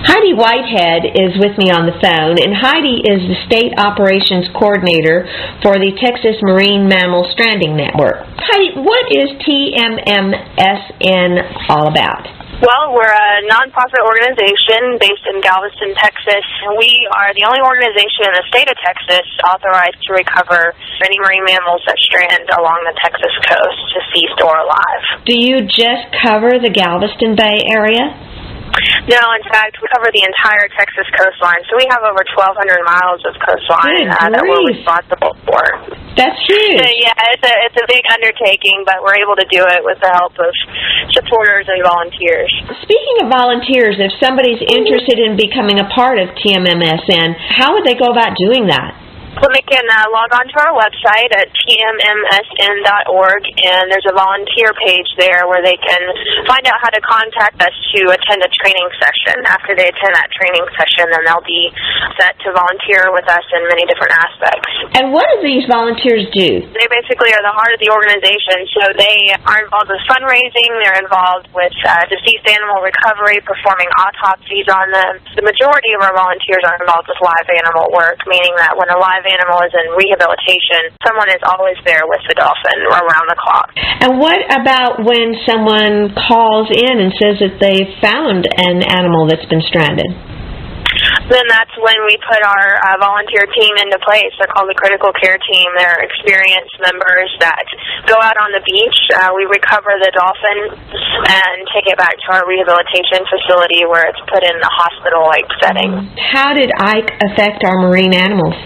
Heidi Whitehead is with me on the phone, and Heidi is the State Operations Coordinator for the Texas Marine Mammal Stranding Network. Heidi, what is Tmmsn all about? Well, we're a nonprofit organization based in Galveston, Texas. We are the only organization in the state of Texas authorized to recover any marine mammals that strand along the Texas coast, deceased or alive. Do you just cover the Galveston Bay area? No, in fact, we cover the entire Texas coastline. So we have over 1,200 miles of coastline that we're responsible for. That's huge. So, yeah, it's a big undertaking, but we're able to do it with the help of supporters and volunteers. Speaking of volunteers, if somebody's interested in becoming a part of Tmmsn, how would they go about doing that? Well, they can log on to our website at tmmsn.org, and there's a volunteer page there where they can find out how to contact us to attend a training session. After they attend that training session, then they'll be set to volunteer with us in many different aspects. And what do these volunteers do? They basically are the heart of the organization, so they are involved with fundraising, they're involved with deceased animal recovery, performing autopsies on them. The majority of our volunteers are involved with live animal work, meaning that when a live animal is in rehabilitation, someone is always there with the dolphin around the clock. And what about when someone calls in and says that they've found an animal that's been stranded? Then that's when we put our volunteer team into place. They're called the critical care team. They're experienced members that go out on the beach. We recover the dolphin and take it back to our rehabilitation facility where it's put in a hospital-like setting. How did Ike affect our marine animals?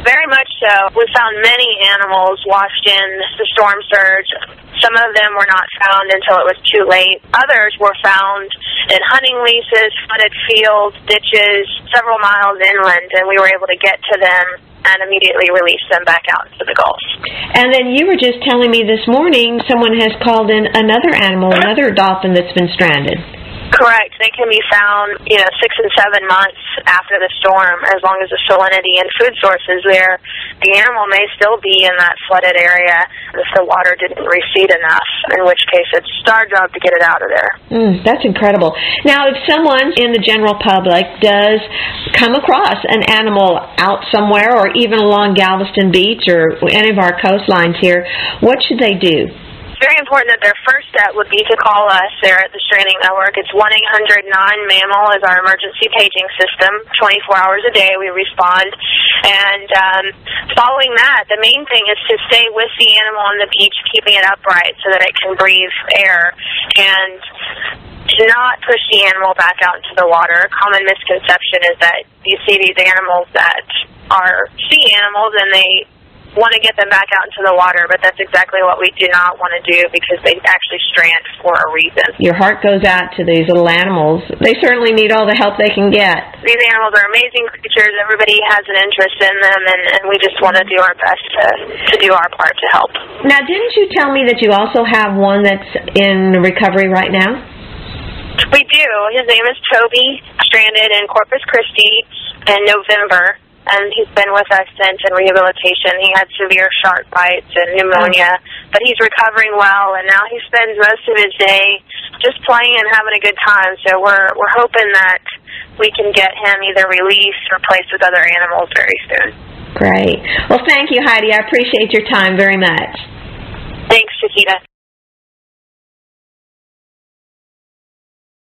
Very much so. We found many animals washed in the storm surge. Some of them were not found until it was too late. Others were found in hunting leases, flooded fields, ditches, several miles inland, and we were able to get to them and immediately release them back out into the Gulf. And then you were just telling me this morning someone has called in another animal, another dolphin that's been stranded. Correct. They can be found, 6 and 7 months after the storm, as long as the salinity and food source is there. The animal may still be in that flooded area if the water didn't recede enough, in which case it's our job to get it out of there. That's incredible. Now, if someone in the general public does come across an animal out somewhere or even along Galveston Beach or any of our coastlines here, what should they do? It's very important that their first step would be to call us there at the Stranding Network. It's 1-800-9-MAMMAL is our emergency paging system. 24 hours a day we respond. And following that, the main thing is to stay with the animal on the beach, keeping it upright so that it can breathe air, and to not push the animal back out into the water. A common misconception is that you see these animals that are sea animals and they want to get them back out into the water, but that's exactly what we do not want to do because they actually strand for a reason. Your heart goes out to these little animals. They certainly need all the help they can get. These animals are amazing creatures. Everybody has an interest in them, and we just want to do our best to do our part to help. Now, didn't you tell me that you also have one that's in recovery right now? We do. His name is Toby, stranded in Corpus Christi in November. And he's been with us since in rehabilitation. He had severe shark bites and pneumonia, but he's recovering well, and now he spends most of his day just playing and having a good time. So we're hoping that we can get him either released or placed with other animals very soon. Great. Well, thank you, Heidi. I appreciate your time very much. Thanks, Chiquita.